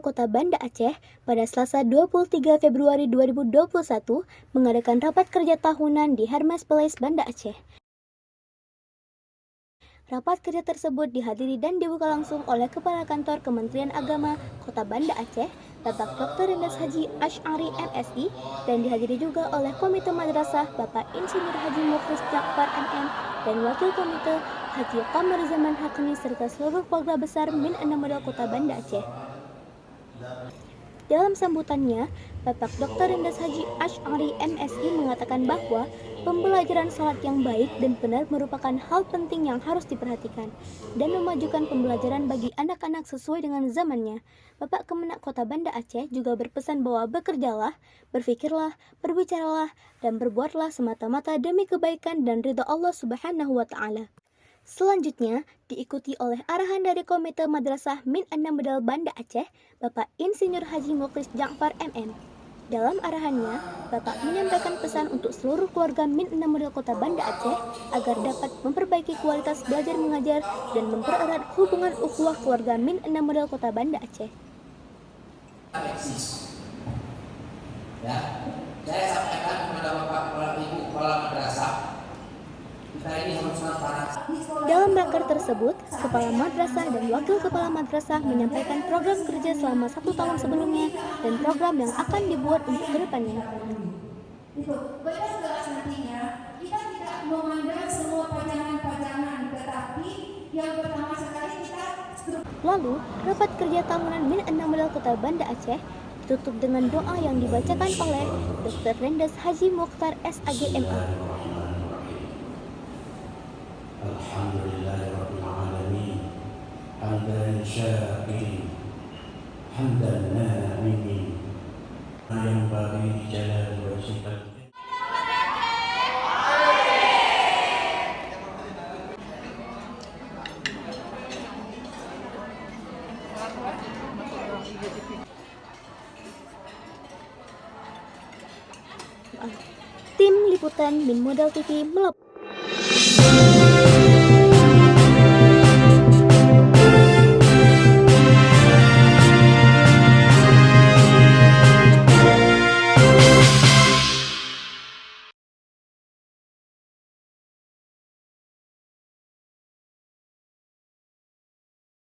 Model Kota Banda Aceh pada Selasa 23 Februari 2021 mengadakan rapat kerja tahunan di Hermes Place Banda Aceh. Rapat kerja tersebut dihadiri dan dibuka langsung oleh Kepala Kantor Kementerian Agama Kota Banda Aceh, Bapak Dr. Rendas Haji Asy'ari MSI, dan dihadiri juga oleh Komite Madrasah Bapak Insinyur Haji Mukhlis Ja'far MM dan Wakil Komite Haji Qamar Zaman Hakimi serta seluruh keluarga besar Min 6 Model Kota Banda Aceh. Dalam sambutannya, Bapak Dr. Rendas Haji Asy'ari MSI mengatakan bahwa pembelajaran salat yang baik dan benar merupakan hal penting yang harus diperhatikan dan memajukan pembelajaran bagi anak-anak sesuai dengan zamannya. Bapak Kemenak Kota Banda Aceh juga berpesan bahwa bekerjalah, berfikirlah, berbicaralah, dan berbuatlah semata-mata demi kebaikan dan ridha Allah Subhanahu wa Ta'ala. Selanjutnya, diikuti oleh arahan dari Komite Madrasah Min 6 Model Banda Aceh, Bapak Insinyur Haji Mukhlis Ja'far MM. Dalam arahannya, Bapak menyampaikan pesan untuk seluruh keluarga Min 6 Model Kota Banda Aceh agar dapat memperbaiki kualitas belajar mengajar dan mempererat hubungan ukhuwah keluarga Min 6 Model Kota Banda Aceh. Ya, saya sampaikan kepada Bapak Ibu Kepala Madrasah. Dalam raker tersebut, Kepala Madrasah dan Wakil Kepala Madrasah menyampaikan program kerja selama 1 tahun sebelumnya dan program yang akan dibuat untuk kedepannya. Nantinya, kita tidak memandang semua pajangan-pajangan, tetapi yang pertama sekali kita. Lalu, rapat kerja tahunan Min 6 Model Kota Banda Aceh ditutup dengan doa yang dibacakan oleh Dr. Rendas Haji Mokhtar SAGMA. Alhamdulillahirabbil alamin. Hamdan syakirin. Hamdan na'imin. Yang bagi jalan wajibkan. Tim Liputan Min Model TV melapor.